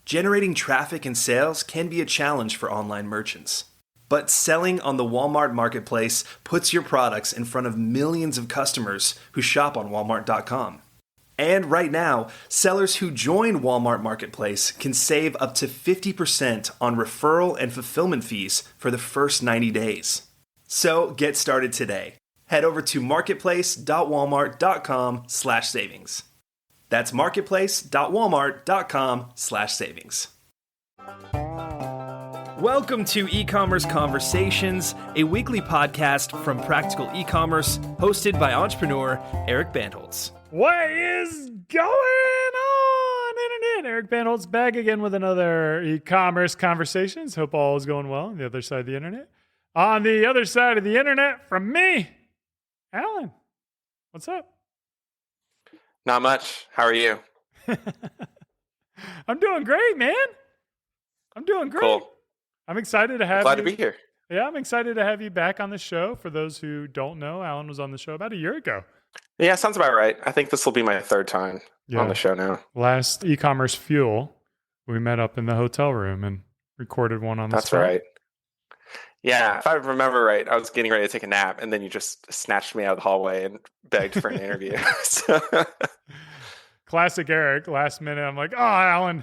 Generating traffic and sales can be a challenge for online merchants. But selling on the Walmart Marketplace puts your products in front of millions of customers who shop on Walmart.com. And right now, sellers who join Walmart Marketplace can save up to 50% on referral and fulfillment fees for the first 90 days. So get started today. Head over to marketplace.walmart.com/savings. That's marketplace.walmart.com/savings. Welcome to E-Commerce Conversations, a weekly podcast from Practical E-Commerce, hosted by entrepreneur Eric Bandholz. What is going on, Internet? Eric Bandholz back again with another E-Commerce Conversations. Hope all is going well on the other side of the Internet. On the other side of the Internet from me, Alan. What's up? Not much. How are you? I'm doing great, man. I'm doing great. Cool. I'm excited to have Glad you. to be here. Yeah, I'm excited to have you back on the show. For those who don't know, Alan was on the show about a year ago. Yeah, sounds about right. I think this will be my third time on the show now. Last E-Commerce Fuel, we met up in the hotel room and recorded one on the spot. That's right. Yeah, if I remember right, I was getting ready to take a nap, and then you just snatched me out of the hallway and begged for an interview. Classic Eric. Last minute, I'm like, oh,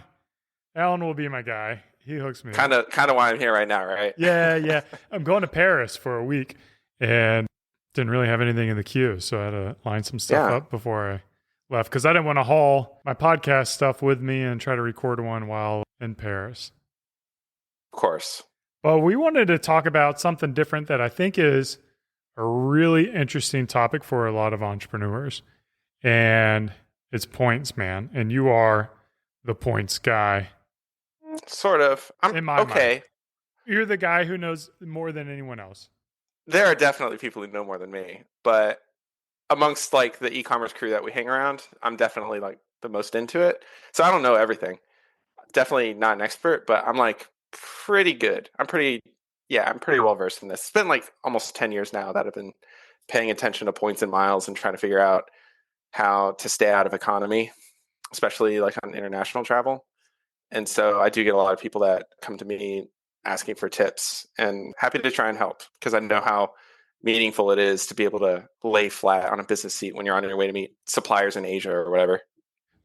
Alan will be my guy. He hooks me. Kind of why I'm here right now, right? Yeah. I'm going to Paris for a week, and didn't really have anything in the queue, so I had to line some stuff up before I left because I didn't want to haul my podcast stuff with me and try to record one while in Paris. Of course. But we wanted to talk about something different that I think is a really interesting topic for a lot of entrepreneurs. And it's points, man. And you are the points guy. Sort of. In my okay. mind. You're the guy who knows more than anyone else. There are definitely people who know more than me. But amongst like the e-commerce crew that we hang around, I'm definitely like the most into it. So I don't know everything. Definitely not an expert, but I'm like pretty good. I'm pretty well versed in this. It's been like almost 10 years now that I've been paying attention to points and miles and trying to figure out how to stay out of economy, especially like on international travel. And so I do get a lot of people that come to me asking for tips, and happy to try and help because I know how meaningful it is to be able to lay flat on a business seat when you're on your way to meet suppliers in Asia or whatever.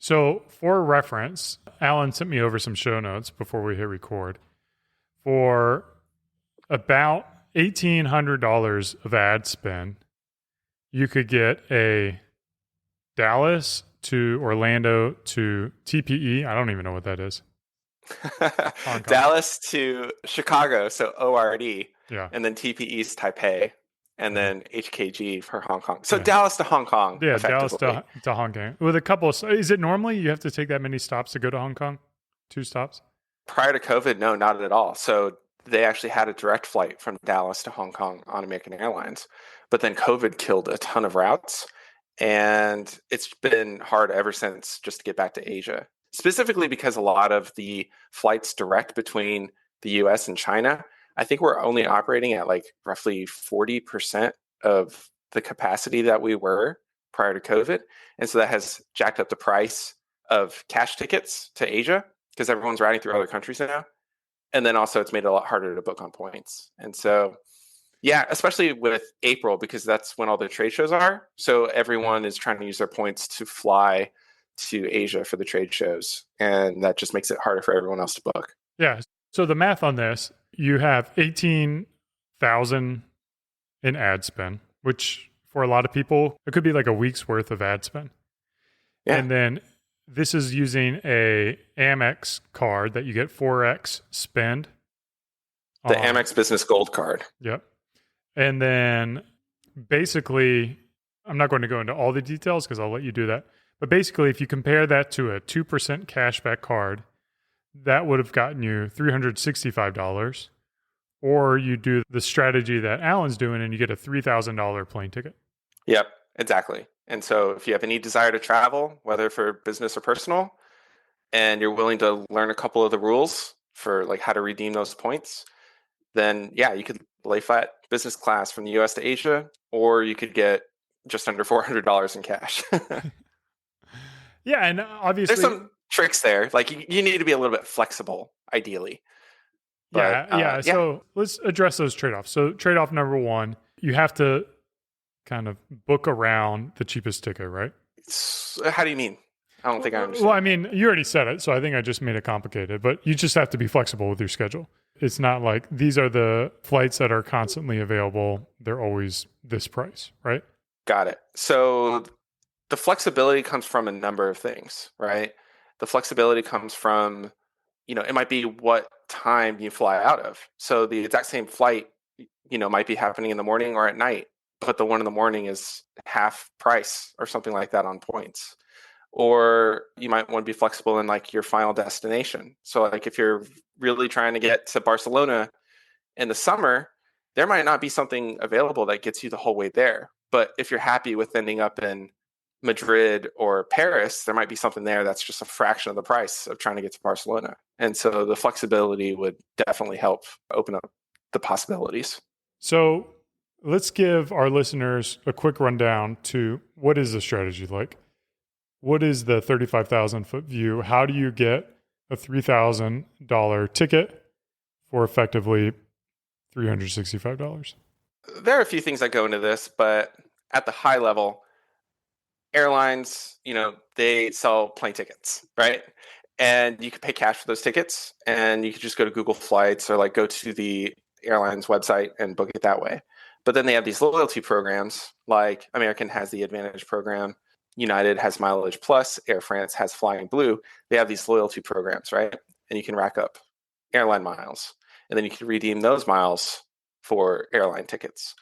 So for reference, Alan sent me over some show notes before we hit record. For about $1,800 of ad spend, you could get a Dallas to Orlando to TPE. I don't even know what that is. Dallas to Chicago, so ORD. Yeah. And then TPE is Taipei, and then HKG for Hong Kong. So Dallas to Hong Kong. Yeah, Dallas to Hong Kong. With a couple of, is it normally you have to take that many stops to go to Hong Kong? 2 stops? Prior to COVID, no, not at all. So they actually had a direct flight from Dallas to Hong Kong on American Airlines. But then COVID killed a ton of routes. And it's been hard ever since just to get back to Asia, specifically because a lot of the flights direct between the US and China, I think we're only operating at like roughly 40% of the capacity that we were prior to COVID. And so that has jacked up the price of cash tickets to Asia because everyone's routing through other countries now. And then also it's made it a lot harder to book on points. And so, yeah, especially with April, because that's when all the trade shows are. So everyone is trying to use their points to fly to Asia for the trade shows. And that just makes it harder for everyone else to book. Yeah. So the math on this, you have 18,000 in ad spend, which for a lot of people, it could be like a week's worth of ad spend. Yeah. And then this is using a Amex card that you get 4x spend. The Amex Business Gold card. Yep. And then basically, I'm not going to go into all the details because I'll let you do that. But basically, if you compare that to a 2% cashback card, that would have gotten you $365. Or you do the strategy that Alan's doing and you get a $3,000 plane ticket. Yep, exactly. And so if you have any desire to travel, whether for business or personal, and you're willing to learn a couple of the rules for like how to redeem those points, then yeah, you could lay flat business class from the US to Asia, or you could get just under $400 in cash. Yeah, and obviously tricks there. Like you need to be a little bit flexible, ideally. But Yeah. So let's address those trade-offs. So trade-off number one, you have to kind of book around the cheapest ticket, right? How do you mean? I don't think I understand. Well, I mean, you already said it, so I think I just made it complicated, but you just have to be flexible with your schedule. It's not like these are the flights that are constantly available. They're always this price, right? Got it. So the flexibility comes from a number of things, right? The flexibility comes from, it might be what time you fly out of. So the exact same flight, might be happening in the morning or at night, but the one in the morning is half price or something like that on points. Or you might want to be flexible in like your final destination. So like if you're really trying to get to Barcelona in the summer, there might not be something available that gets you the whole way there. But if you're happy with ending up in Madrid or Paris, there might be something there that's just a fraction of the price of trying to get to Barcelona. And so the flexibility would definitely help open up the possibilities. So let's give our listeners a quick rundown to what is the strategy like? What is the 35,000 foot view? How do you get a $3,000 ticket for effectively $365? There are a few things that go into this, but at the high level, airlines, they sell plane tickets, right? And you can pay cash for those tickets, and you can just go to Google Flights or like go to the airline's website and book it that way. But then they have these loyalty programs, like American has the Advantage program, United has Mileage Plus, Air France has Flying Blue. They have these loyalty programs, right? And you can rack up airline miles, and then you can redeem those miles for airline tickets.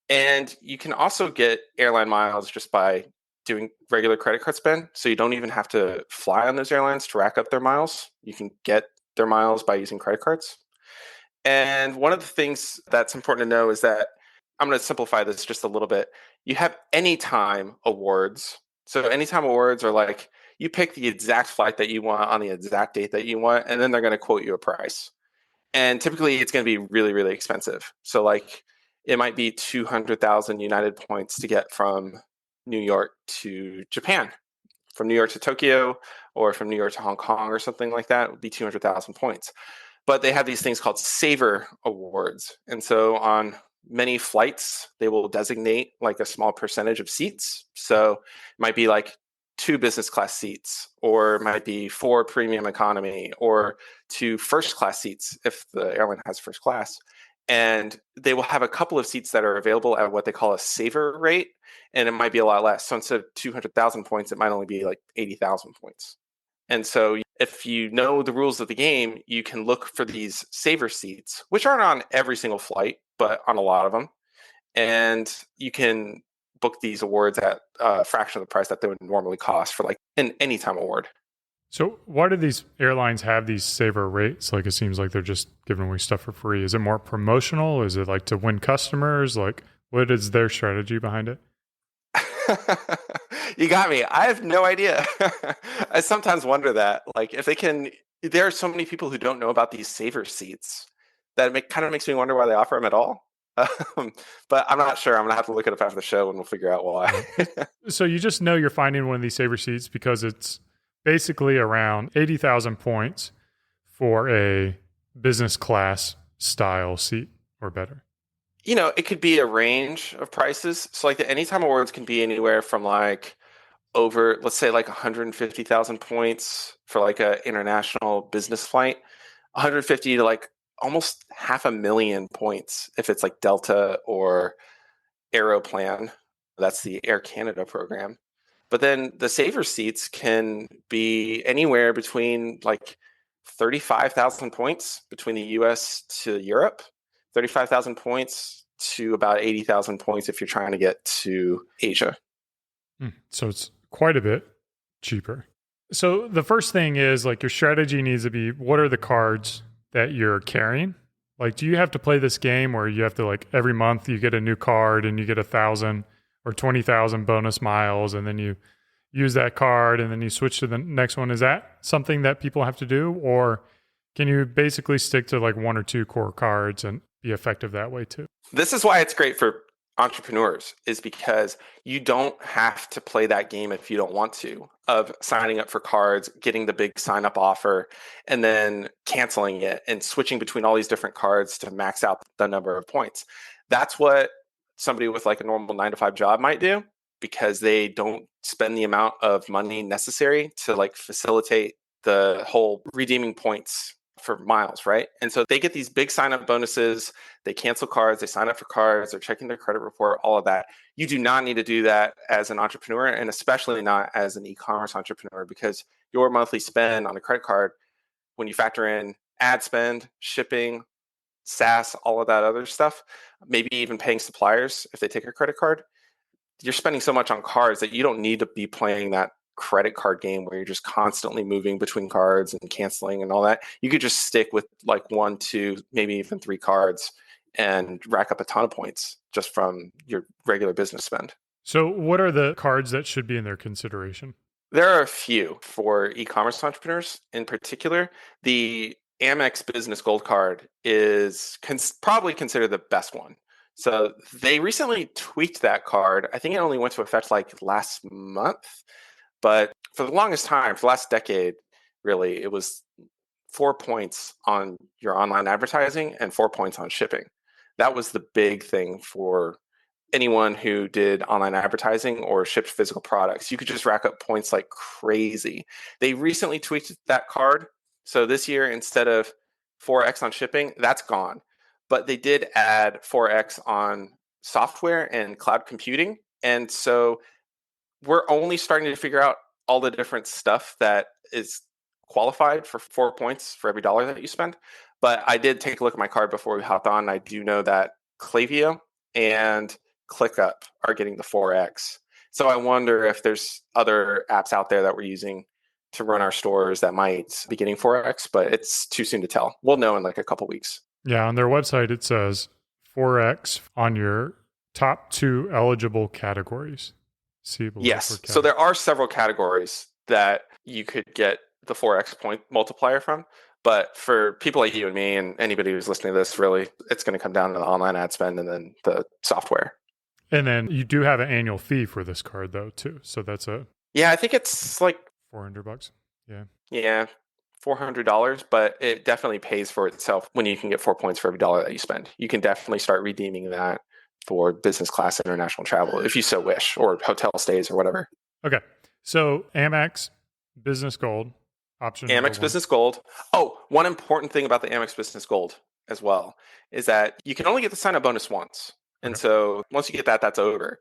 And you can also get airline miles just by doing regular credit card spend. So you don't even have to fly on those airlines to rack up their miles. You can get their miles by using credit cards. And one of the things that's important to know is that I'm going to simplify this just a little bit. You have anytime awards. So anytime awards are like you pick the exact flight that you want on the exact date that you want, and then they're going to quote you a price. And typically it's going to be really, really expensive. So like it might be 200,000 United points to get from New York to Japan, from New York to Tokyo, or from New York to Hong Kong or something like that. It would be 200,000 points. But they have these things called Saver Awards. And so on many flights, they will designate like a small percentage of seats. So it might be like 2 business class seats, or it might be 4 premium economy, or 2 first class seats if the airline has first class. And they will have a couple of seats that are available at what they call a saver rate, and it might be a lot less. So instead of 200,000 points, it might only be like 80,000 points. And so if you know the rules of the game, you can look for these saver seats, which aren't on every single flight, but on a lot of them. And you can book these awards at a fraction of the price that they would normally cost for like an anytime award. So why do these airlines have these saver rates? Like it seems like they're just giving away stuff for free. Is it more promotional? Is it like to win customers? Like what is their strategy behind it? You got me. I have no idea. I sometimes wonder that, like, if they can, there are so many people who don't know about these saver seats that kind of makes me wonder why they offer them at all. But I'm not sure. I'm going to have to look it up after the show and we'll figure out why. So you just know you're finding one of these saver seats because it's basically around 80,000 points for a business class style seat or better. It could be a range of prices. So like the Anytime Awards can be anywhere from like over, let's say like 150,000 points for like an international business flight, 150 to like almost 500,000 points if it's like Delta or Aeroplan. That's the Air Canada program. But then the saver seats can be anywhere between like 35,000 points between the US to Europe, 35,000 points to about 80,000 points if you're trying to get to Asia. So it's quite a bit cheaper. So the first thing is like your strategy needs to be, what are the cards that you're carrying? Like, do you have to play this game where you have to like every month you get a new card and you get 1,000 or 20,000 bonus miles and then you use that card and then you switch to the next one? Is that something that people have to do? Or can you basically stick to like 1 or 2 core cards and be effective that way too? This is why it's great for entrepreneurs, is because you don't have to play that game if you don't want to. of signing up for cards, getting the big sign up offer, and then canceling it and switching between all these different cards to max out the number of points. That's what somebody with like a normal 9 to 5 job might do, because they don't spend the amount of money necessary to like facilitate the whole redeeming points for miles, right? And so they get these big sign up bonuses, they cancel cards, they sign up for cards, they're checking their credit report, all of that. You do not need to do that as an entrepreneur, and especially not as an e-commerce entrepreneur, because your monthly spend on a credit card, when you factor in ad spend, shipping, SaaS, all of that other stuff, maybe even paying suppliers if they take a credit card, you're spending so much on cards that you don't need to be playing that credit card game where you're just constantly moving between cards and canceling and all that. You could just stick with like 1, 2, maybe even 3 cards and rack up a ton of points just from your regular business spend. So what are the cards that should be in their consideration? There are a few for e-commerce entrepreneurs in particular. The Amex Business Gold Card is probably considered the best one. So they recently tweaked that card. I think it only went to effect like last month. But for the longest time, for the last decade, really, it was 4 points on your online advertising and 4 points on shipping. That was the big thing for anyone who did online advertising or shipped physical products. You could just rack up points like crazy. They recently tweaked that card. So this year, instead of 4x on shipping, that's gone. But they did add 4x on software and cloud computing. And so we're only starting to figure out all the different stuff that is qualified for 4 points for every dollar that you spend. But I did take a look at my card before we hopped on. I do know that Klaviyo and ClickUp are getting the 4x. So I wonder if there's other apps out there that we're using to run our stores that might be getting 4x, but it's too soon to tell. We'll know in like a couple weeks. Yeah, on their website, it says 4x on your top 2 eligible categories. Yes. So there are several categories that you could get the 4x point multiplier from. But for people like you and me and anybody who's listening to this, really, it's going to come down to the online ad spend and then the software. And then you do have an annual fee for this card, though, too. So that's Yeah, I think it's like $400. Yeah. Yeah, $400, but it definitely pays for itself when you can get 4 points for every dollar that you spend. You can definitely start redeeming that for business class international travel if you so wish, or hotel stays or whatever. Okay. So Amex Business Gold option. Amex Business Gold. Oh, one important thing about the Amex Business Gold as well is that you can only get the sign-up bonus once. And so once you get that, that's over.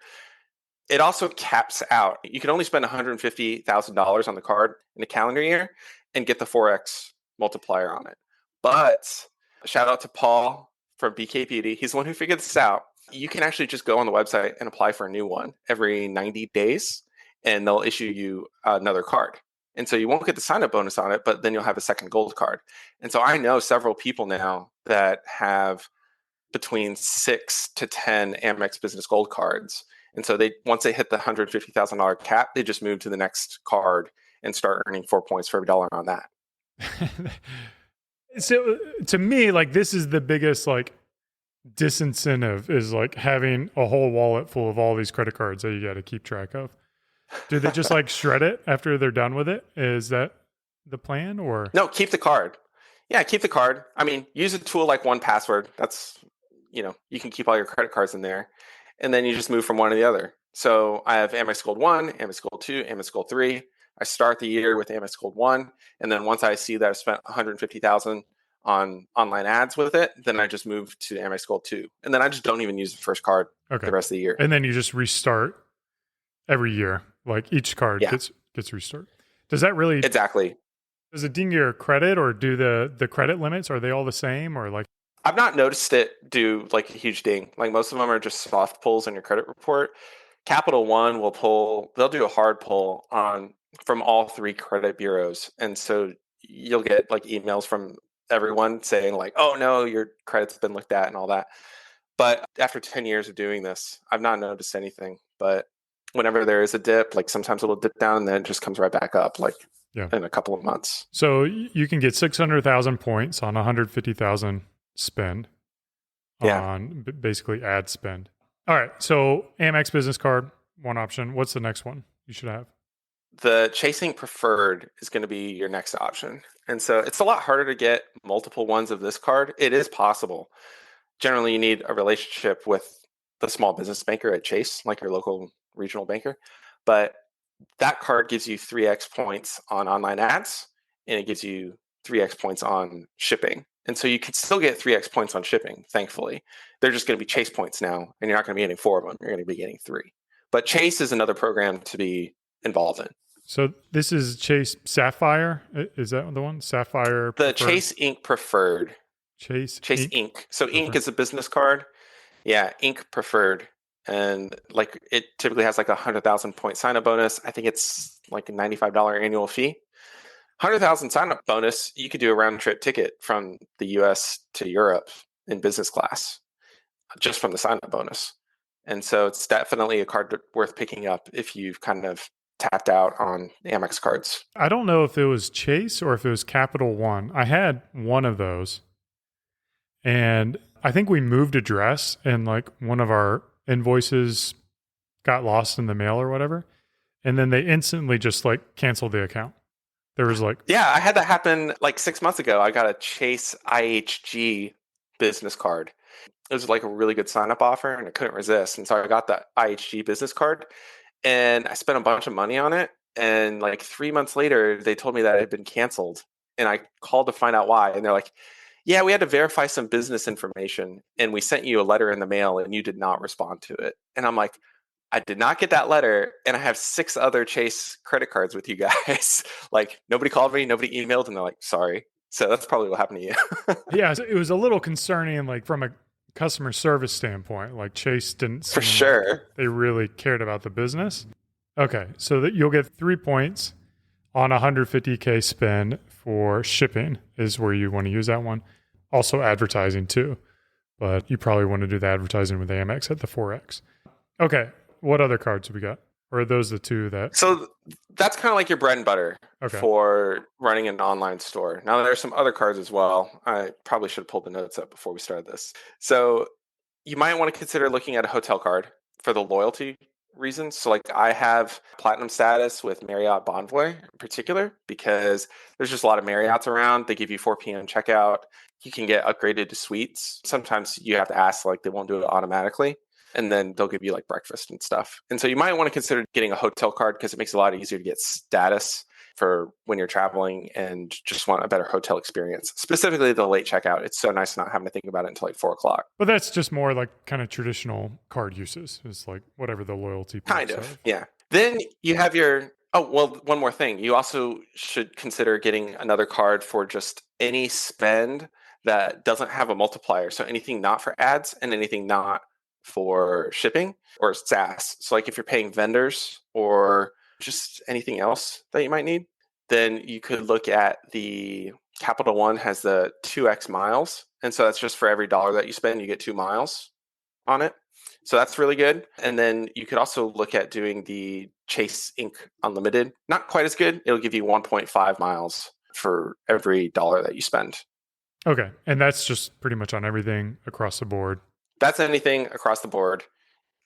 It also caps out. You can only spend $150,000 on the card in a calendar year and get the 4x multiplier on it. But shout out to Paul from BK Beauty. He's the one who figured this out. You can actually just go on the website and apply for a new one every 90 days, and they'll issue you another card. And so you won't get the sign-up bonus on it, but then you'll have a second gold card. And so I know several people now that have between 6 to 10 Amex Business Gold cards. And so once they hit the $150,000 cap, they just move to the next card and start earning 4 points for every dollar on that. So to me, like, this is the biggest like disincentive, is like having a whole wallet full of all these credit cards that you got to keep track of. Do they just like shred it after they're done with it? Is that the plan, or? No, keep the card. Yeah, keep the card. I mean, use a tool like 1Password. That's, you can keep all your credit cards in there, and then you just move from one to the other. So I have Amex Gold 1, Amex Gold 2, Amex Gold 3. I start the year with Amex Gold 1, and then once I see that I've spent $150,000 on online ads with it, then I just move to Amex Gold 2. And then I just don't even use the first card the rest of the year. And then you just restart every year. Like each card gets restarted. Does that really... Exactly. Does it ding your credit, or do the credit limits, are they all the same, or like... I've not noticed it do like a huge ding. Like most of them are just soft pulls on your credit report. Capital One they'll do a hard pull from all 3 credit bureaus. And so you'll get like emails from everyone saying like, oh no, your credit's been looked at and all that. But after 10 years of doing this, I've not noticed anything. But whenever there is a dip, like sometimes it'll dip down and then it just comes right back up in a couple of months. So you can get 600,000 points on 150,000 spend on basically ad spend. All right. So Amex Business Card, one option. What's the next one you should have? the Chasing Preferred is going to be your next option. And so it's a lot harder to get multiple ones of this card. It is possible. Generally, you need a relationship with the small business banker at Chase, like your local regional banker. But that card gives you 3x points on online ads, and it gives you 3x points on shipping. And so you can still get 3x points on shipping, thankfully. They're just going to be Chase points now, and you're not going to be getting 4 of them. You're going to be getting 3. But Chase is another program to be involved in. So this is Chase Sapphire. Is that the one? Sapphire? The Chase Ink Preferred. Chase Ink. So Ink is a business card. Yeah, Ink Preferred. And like it typically has like 100,000 point sign up bonus. I think it's like a $95 annual fee. 100,000 sign up bonus, you could do a round trip ticket from the US to Europe in business class just from the sign up bonus. And so it's definitely a card worth picking up if you've kind of tapped out on Amex cards. I don't know if it was Chase or if it was Capital One. I had one of those, and I think we moved address, and like one of our invoices got lost in the mail or whatever, and then they instantly just like canceled the account. There was like, yeah, I had that happen like 6 months ago. I got a Chase IHG business card. It was like a really good sign up offer, and I couldn't resist. And so I got the IHG business card, and I spent a bunch of money on it. And like 3 months later, they told me that it had been canceled. And I called to find out why. And they're like, yeah, we had to verify some business information, and we sent you a letter in the mail, and you did not respond to it. And I'm like, I did not get that letter, and I have 6 other Chase credit cards with you guys. Like, nobody called me, nobody emailed, and they're like, sorry. So that's probably what happened to you. yeah, it was a little concerning, like from a customer service standpoint. Like Chase didn't For seem sure. like they really cared about the business. Okay, so that you'll get 3 points on a 150K spend for shipping is where you want to use that one. Also advertising too, but you probably want to do the advertising with Amex at the 4X. Okay, what other cards have we got? Or are those the two that... So that's kind of like your bread and butter Okay. for running an online store. Now, there's some other cards as well. I probably should have pulled the notes up before we started this. So you might want to consider looking at a hotel card for the loyalty reasons. So like I have platinum status with Marriott Bonvoy in particular, because there's just a lot of Marriotts around. They give you 4 p.m. checkout. You can get upgraded to suites. Sometimes you have to ask, like they won't do it automatically. And then they'll give you like breakfast and stuff. And so you might want to consider getting a hotel card because it makes it a lot easier to get status for when you're traveling and just want a better hotel experience. Specifically the late checkout. It's so nice not having to think about it until like 4 o'clock. But that's just more like kind of traditional card uses. It's like whatever the loyalty Kind of, yeah. Then you have your, oh, well, one more thing. You also should consider getting another card for just any spend that doesn't have a multiplier. So anything not for ads and anything not for shipping or SaaS. So like if you're paying vendors or just anything else that you might need, then you could look at the Capital One has the 2x miles. And so that's just for every dollar that you spend, you get 2 miles on it. So that's really good. And then you could also look at doing the Chase Ink Unlimited. Not quite as good. It'll give you 1.5 miles for every dollar that you spend. Okay. And that's just pretty much on everything across the board. That's anything across the board.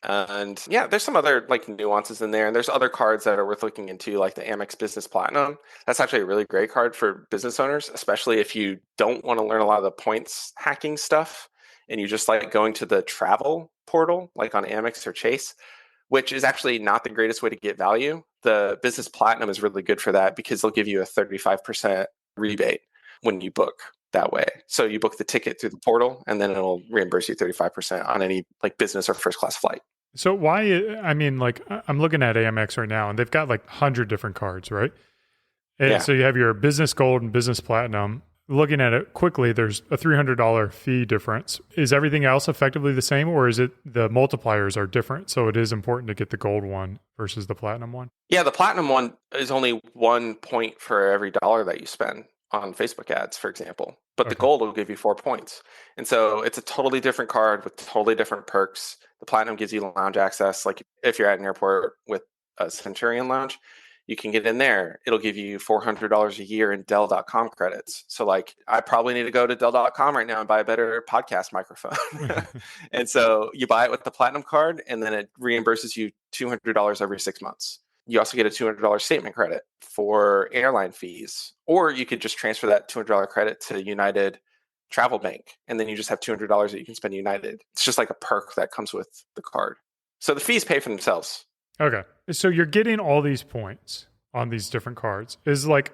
And yeah, there's some other like nuances in there. And there's other cards that are worth looking into, like the Amex Business Platinum. That's actually a really great card for business owners, especially if you don't want to learn a lot of the points hacking stuff and you just like going to the travel portal, like on Amex or Chase, which is actually not the greatest way to get value. The Business Platinum is really good for that because they'll give you a 35% rebate when you book that way. So you book the ticket through the portal and then it'll reimburse you 35% on any like business or first class flight. So why, I mean, like I'm looking at Amex right now and they've got like 100 different cards, right? And Yeah. so you have your business gold and business platinum. Looking at it quickly, there's a $300 fee difference. Is everything else effectively the same, or is it the multipliers are different? So it is important to get the gold one versus the platinum one? Yeah, the platinum one is only 1 point for every dollar that you spend on Facebook ads, for example. But the gold will give you 4 points. And so it's a totally different card with totally different perks. The platinum gives you lounge access. Like if you're at an airport with a Centurion lounge, you can get in there. It'll give you $400 a year in Dell.com credits. So like I probably need to go to Dell.com right now and buy a better podcast microphone. And so you buy it with the platinum card and then it reimburses you $200 every 6 months, you also get a $200 statement credit for airline fees. Or you could just transfer that $200 credit to United Travel Bank, and then you just have $200 that you can spend United. It's just like a perk that comes with the card. So the fees pay for themselves. Okay. So you're getting all these points on these different cards. Is like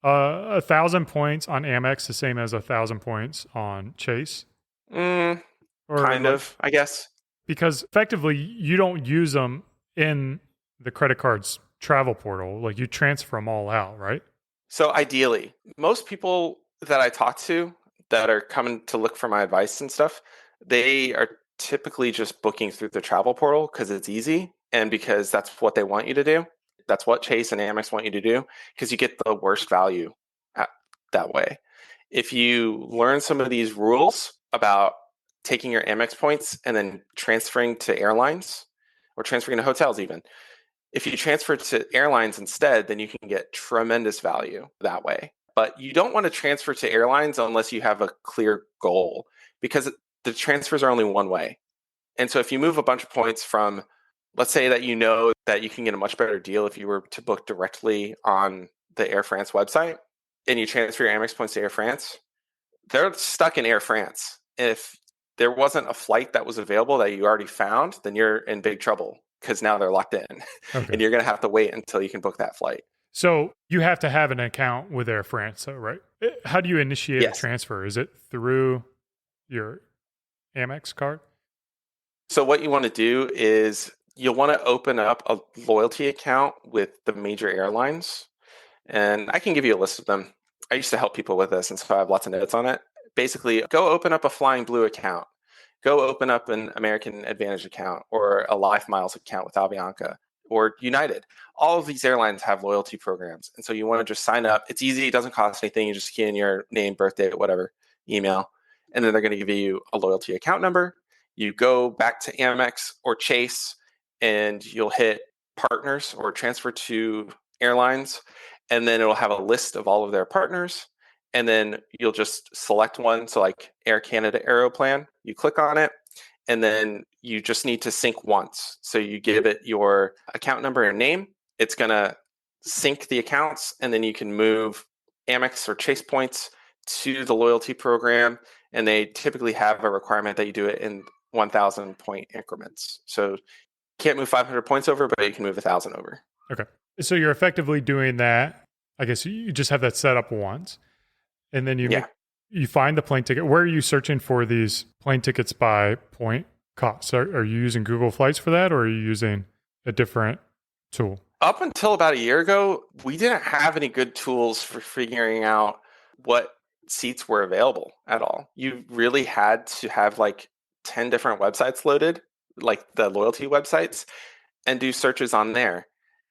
1,000 points on Amex the same as 1,000 points on Chase? Kind Like, of, I guess. Because effectively, you don't use them in the credit card's travel portal. Like you transfer them all out, right? So ideally, most people that I talk to that are coming to look for my advice and stuff, they are typically just booking through the travel portal because it's easy and because that's what they want you to do. That's what Chase and Amex want you to do because you get the worst value that way. If you learn some of these rules about taking your Amex points and then transferring to airlines or transferring to hotels even, if you transfer to airlines instead, then you can get tremendous value that way. But you don't want to transfer to airlines unless you have a clear goal because the transfers are only one way. And so if you move a bunch of points from, let's say that you know that you can get a much better deal if you were to book directly on the Air France website and you transfer your Amex points to Air France, they're stuck in Air France. If there wasn't a flight that was available that you already found, then you're in big trouble because now they're locked in and you're going to have to wait until you can book that flight. So you have to have an account with Air France, though, right? How do you initiate a transfer? Is it through your Amex card? So what you want to do is you'll want to open up a loyalty account with the major airlines. And I can give you a list of them. I used to help people with this, and so I have lots of notes on it. Basically, go open up a Flying Blue account. Go open up an American Advantage account or a Life Miles account with Avianca or United. All of these airlines have loyalty programs. And so you want to just sign up. It's easy. It doesn't cost anything. You just key in your name, birthday, whatever, email. And then they're going to give you a loyalty account number. You go back to Amex or Chase and you'll hit partners or transfer to airlines. And then it'll have a list of all of their partners. And then you'll just select one. So like Air Canada Aeroplan, you click on it, and then you just need to sync once. So you give it your account number and name. It's going to sync the accounts, and then you can move Amex or Chase points to the loyalty program. And they typically have a requirement that you do it in 1,000 point increments. So you can't move 500 points over, but you can move 1,000 over. Okay. So you're effectively doing that. I guess you just have that set up once. And then you find the plane ticket. Where are you searching for these plane tickets by point cost? Are you using Google Flights for that, or are you using a different tool? Up until about a year ago, we didn't have any good tools for figuring out what seats were available at all. You really had to have like 10 different websites loaded, like the loyalty websites, and do searches on there.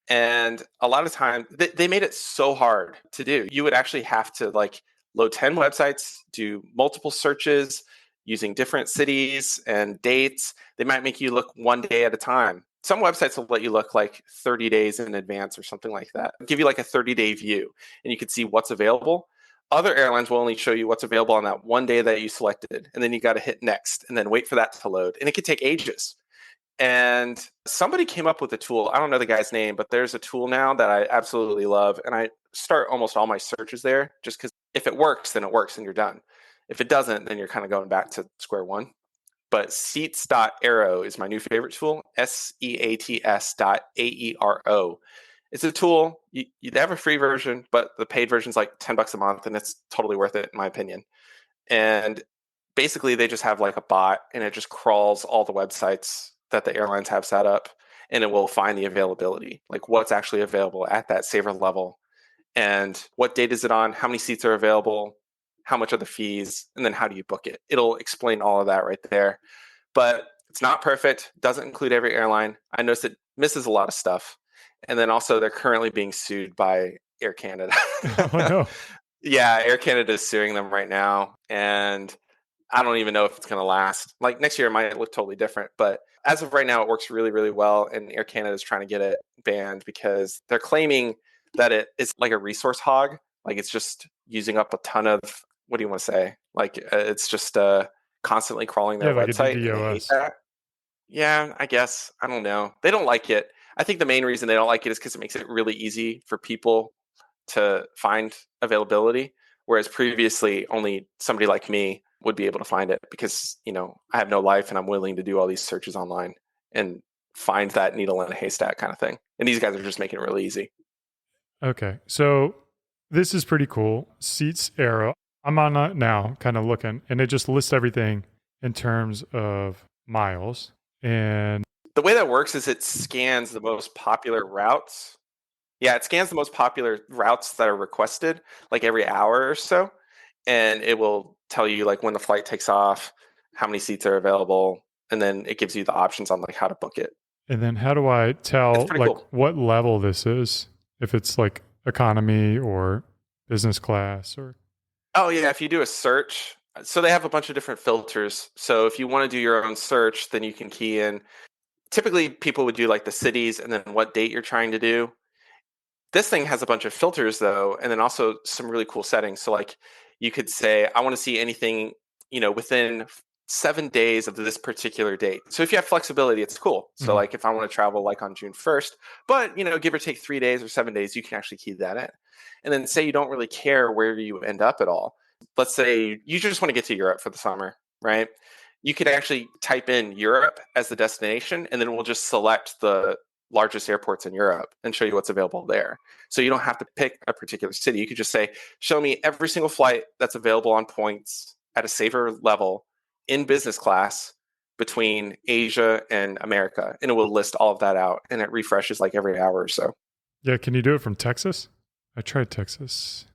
And a lot of times they made it so hard to do. You would actually have to like load 10 websites, do multiple searches using different cities and dates. They might make you look one day at a time. Some websites will let you look like 30 days in advance or something like that. Give you like a 30-day view and you can see what's available. Other airlines will only show you what's available on that one day that you selected. And then you got to hit next and then wait for that to load. And it could take ages. And somebody came up with a tool. I don't know the guy's name, but there's a tool now that I absolutely love. And I start almost all my searches there just because if it works, then it works and you're done. If it doesn't, then you're kind of going back to square one. But seats.aero is my new favorite tool, seats.aero. It's a tool. You have a free version, but the paid version is like $10 a month, and it's totally worth it, in my opinion. And basically, they just have like a bot, and it just crawls all the websites that the airlines have set up, and it will find the availability, like what's actually available at that saver level, and what date is it on, how many seats are available, how much are the fees, and then how do you book it. It'll explain all of that right there. But it's not perfect, doesn't include every airline. I noticed it misses a lot of stuff. And then also they're currently being sued by Air Canada. Oh, no. Yeah, Air Canada is suing them right now. And I don't even know if it's going to last. Like next year it might look totally different. But as of right now, it works really, really well. And Air Canada is trying to get it banned because they're claiming that it's like a resource hog. Like it's just using up a ton of, what do you want to say? Like it's just constantly crawling their like website. a And they hate that. Yeah, I guess. I don't know. They don't like it. I think the main reason they don't like it is because it makes it really easy for people to find availability, whereas previously only somebody like me would be able to find it because, I have no life and I'm willing to do all these searches online and find that needle in a haystack kind of thing. And these guys are just making it really easy. Okay. So this is pretty cool. Seats Arrow. I'm on it now, kind of looking, and it just lists everything in terms of miles. And the way that works is it scans the most popular routes. Yeah, it scans the most popular routes that are requested like every hour or so. And it will tell you like when the flight takes off, how many seats are available, and then it gives you the options on like how to book it. And then how do I tell like cool. what level this is? If it's like economy or business class or... Oh yeah, if you do a search, so they have a bunch of different filters. So if you want to do your own search, then you can key in. Typically people would do like the cities and then what date you're trying to do. This thing has a bunch of filters though, and then also some really cool settings. So like you could say, I want to see anything, within 7 days of this particular date. So if you have flexibility, it's cool. So like if I want to travel like on June 1st, but give or take 3 days or 7 days, you can actually key that in. And then say you don't really care where you end up at all. Let's say you just want to get to Europe for the summer, right? You could actually type in Europe as the destination, and then we'll just select the largest airports in Europe and show you what's available there. So you don't have to pick a particular city. You could just say, show me every single flight that's available on points at a safer level in business class between Asia and America. And it will list all of that out, and it refreshes like every hour or so. Yeah. Can you do it from Texas? I tried Texas.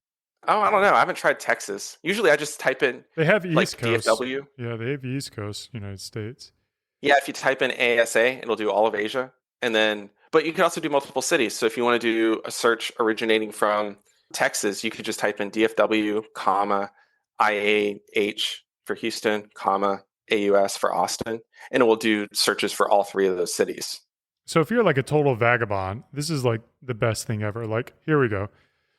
Oh, I don't know. I haven't tried Texas. Usually I just type in... They have East like Coast. DFW. Yeah, they have East Coast, United States. Yeah, if you type in ASA, it'll do all of Asia. And then, but you can also do multiple cities. So if you want to do a search originating from Texas, you could just type in DFW, comma, IAH for Houston, comma, AUS for Austin, and it will do searches for all three of those cities. So if you're like a total vagabond, this is like the best thing ever. Like, here we go.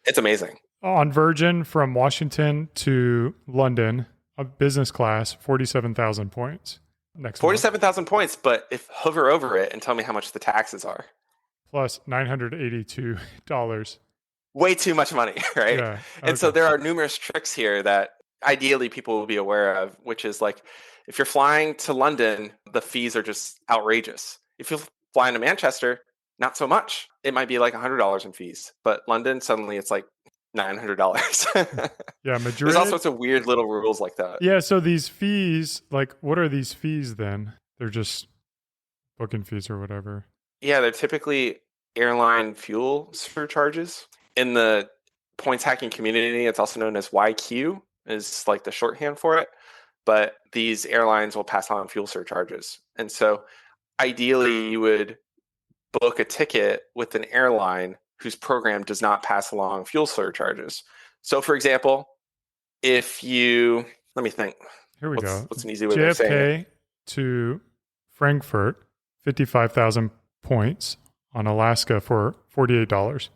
It's amazing. On Virgin from Washington to London, a business class, 47,000 points. Next 47,000 points, but if hover over it and tell me how much the taxes are. Plus $982. Way too much money, right? Yeah, okay. And so there are numerous tricks here that ideally people will be aware of, which is like, if you're flying to London, the fees are just outrageous. If you're flying to Manchester, not so much. It might be like $100 in fees, but London, suddenly it's like $900. Yeah, Madrid. There's all sorts of weird little rules like that. Yeah, so these fees, like, what are these fees then? They're just booking fees or whatever. Yeah, they're typically airline fuel surcharges. In the points hacking community, it's also known as YQ, is like the shorthand for it. But these airlines will pass on fuel surcharges. And so ideally, you would book a ticket with an airline whose program does not pass along fuel surcharges. So, for example, if you, let me think. Here we go. What's an easy way of saying it? JFK to Frankfurt, 55,000 points on Alaska for $48.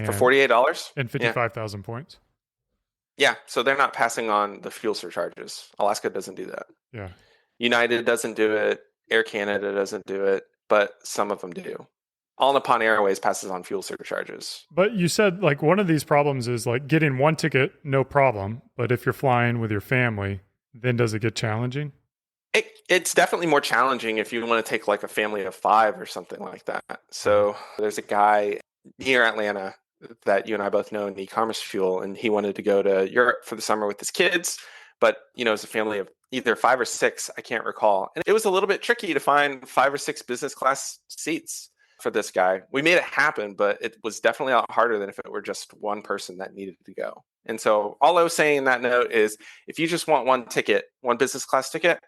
For $48? And 55,000 points. Yeah, so they're not passing on the fuel surcharges. Alaska doesn't do that. Yeah. United doesn't do it. Air Canada doesn't do it, but some of them do. All Nippon Airways passes on fuel surcharges. But you said like one of these problems is like getting one ticket, no problem. But if you're flying with your family, then does it get challenging? It's definitely more challenging if you want to take like a family of 5 or something like that. So there's a guy near Atlanta that you and I both know in Ecommerce Fuel, and he wanted to go to Europe for the summer with his kids, but it's a family of either 5 or 6, I can't recall. And it was a little bit tricky to find 5 or 6 business class seats for this guy. We made it happen, but it was definitely a lot harder than if it were just one person that needed to go. And so all I was saying in that note is if you just want one ticket, one business class ticket,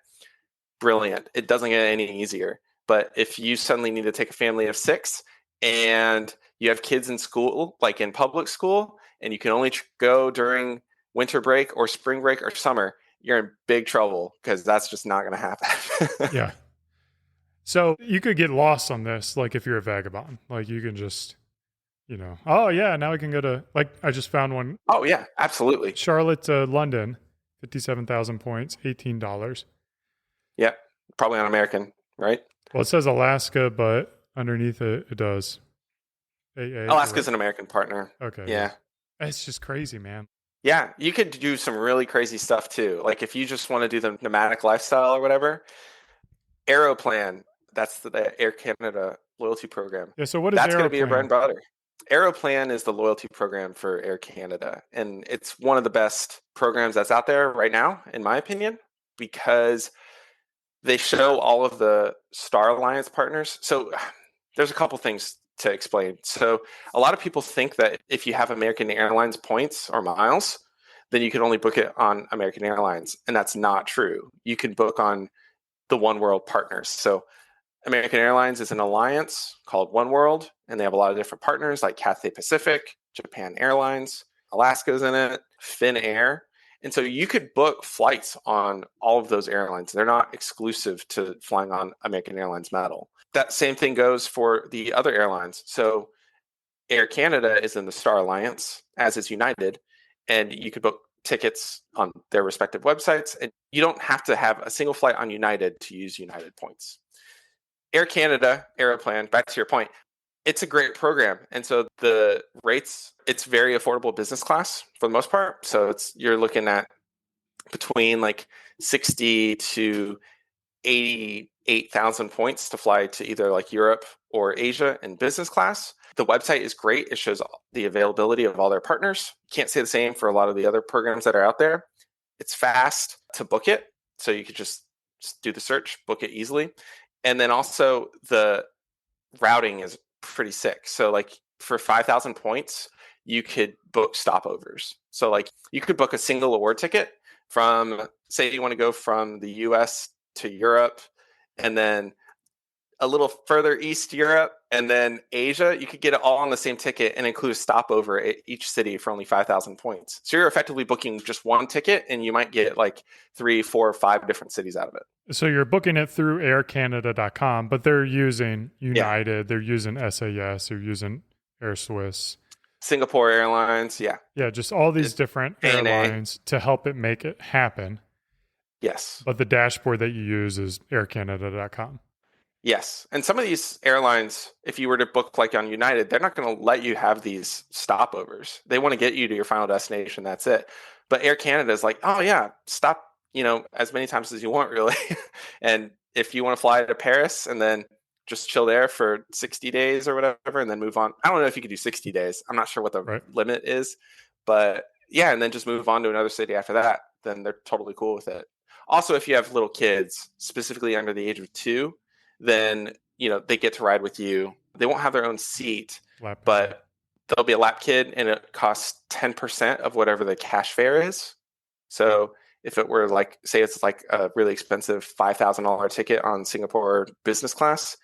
brilliant. It doesn't get any easier. But if you suddenly need to take a family of 6 and you have kids in school, like in public school, and you can only go during winter break or spring break or summer, you're in big trouble because that's just not going to happen. Yeah. So you could get lost on this, like if you're a vagabond, like you can just, oh yeah, now I can go to, like I just found one. Oh yeah, absolutely. Charlotte to London, 57,000 points, $18. Yeah, probably on American, right? Well, it says Alaska, but Underneath it does. Alaska's an American partner. Okay. Yeah. It's just crazy, man. Yeah, you could do some really crazy stuff too. Like if you just want to do the nomadic lifestyle or whatever, Aeroplan, that's the Air Canada loyalty program. Yeah, so what is That's going to be your bread Aeroplan? and butter. Aeroplan is the loyalty program for Air Canada, and it's one of the best programs that's out there right now, in my opinion, because they show all of the Star Alliance partners. So there's a couple things to explain. So a lot of people think that if you have American Airlines points or miles, then you can only book it on American Airlines, and that's not true. You can book on the One World partners. So American Airlines is an alliance called One World, and they have a lot of different partners like Cathay Pacific, Japan Airlines, Alaska's in it, Finnair. And so you could book flights on all of those airlines. They're not exclusive to flying on American Airlines metal. That same thing goes for the other airlines. So Air Canada is in the Star Alliance, as is United, and you could book tickets on their respective websites, and you don't have to have a single flight on United to use United points. Air Canada, Aeroplan, back to your point, it's a great program. And so the rates, it's very affordable business class for the most part. So you're looking at between like 60 to 88,000 points to fly to either like Europe or Asia in business class. The website is great. It shows the availability of all their partners. Can't say the same for a lot of the other programs that are out there. It's fast to book it. So you could just do the search, book it easily. And then also the routing is pretty sick. So like for 5,000 points, you could book stopovers. So like you could book a single award ticket from, say you want to go from the US to Europe, and then a little further east Europe, and then Asia. You could get it all on the same ticket and include a stopover at each city for only 5,000 points. So you're effectively booking just one ticket, and you might get like 3, 4, 5 different cities out of it. So you're booking it through aircanada.com, but they're using United, Yeah. they're using SAS, they're using Air Swiss, Singapore Airlines, yeah. Yeah, just all these different ANA. airlines to help it make it happen. Yes. But the dashboard that you use is aircanada.com. Yes. And some of these airlines, if you were to book like on United, they're not going to let you have these stopovers. They want to get you to your final destination. That's it. But Air Canada is like, oh yeah, stop, as many times as you want, really. And if you want to fly to Paris and then just chill there for 60 days or whatever, and then move on. I don't know if you could do 60 days. I'm not sure what the limit is, but yeah. And then just move on to another city after that. Then they're totally cool with it. Also, if you have little kids, specifically under the age of 2, then they get to ride with you. They won't have their own seat, but there'll be a lap kid, and it costs 10% of whatever the cash fare is. So if it were like, say it's like a really expensive $5,000 ticket on Singapore business class,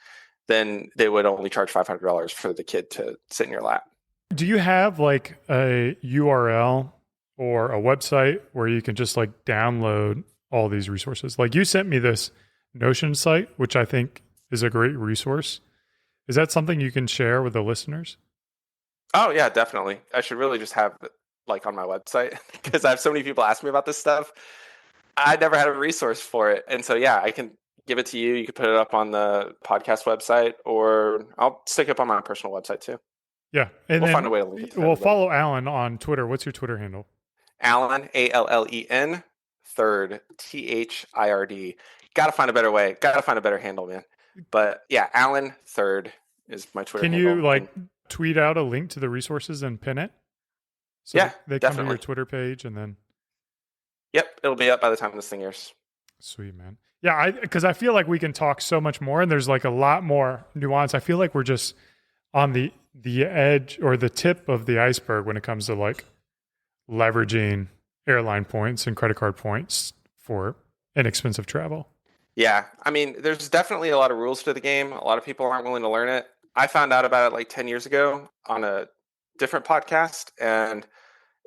then they would only charge $500 for the kid to sit in your lap. Do you have like a URL or a website where you can just like download all these resources? Like you sent me this Notion site, which I think is a great resource. Is that something you can share with the listeners? Oh yeah, definitely. I should really just have it like on my website because I have so many people ask me about this stuff. I never had a resource for it. And so, yeah, I can give it to you. You can put it up on the podcast website, or I'll stick it up on my personal website too. Yeah. And we'll find a way to link it to We'll follow Alan on Twitter. What's your Twitter handle? Allen, Allen, third, THIRD. Got to find a better way. Got to find a better handle, man. But yeah, Allen third is my Twitter handle. Can you like tweet out a link to the resources and pin it? So yeah, they definitely. Come to your Twitter page and then. Yep, it'll be up by the time this thing airs. Sweet, man. Yeah, because I feel like we can talk so much more, and there's like a lot more nuance. I feel like we're just on the edge or the tip of the iceberg when it comes to like leveraging airline points and credit card points for inexpensive travel. Yeah, I mean, there's definitely a lot of rules to the game. A lot of people aren't willing to learn it. I found out about it like 10 years ago on a different podcast, and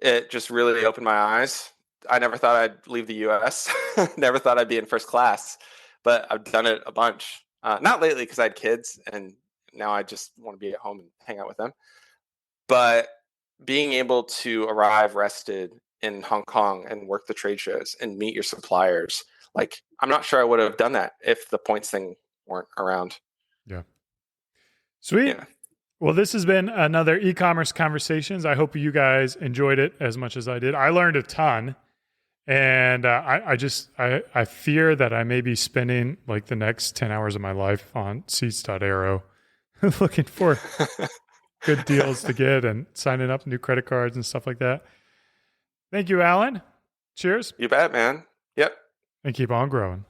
it just really opened my eyes. I never thought I'd leave the U.S. Never thought I'd be in first class, but I've done it a bunch. Not lately because I had kids, and now I just want to be at home and hang out with them. But being able to arrive rested in Hong Kong and work the trade shows and meet your suppliers, like I'm not sure I would have done that if the points thing weren't around. Yeah. Sweet. Yeah. Well, this has been another e-commerce conversations. I hope you guys enjoyed it as much as I did. I learned a ton, and I fear that I may be spending like the next 10 hours of my life on seats.aero looking for good deals to get and signing up new credit cards and stuff like that. Thank you, Alan. Cheers. You bet, man. Yep. And keep on growing.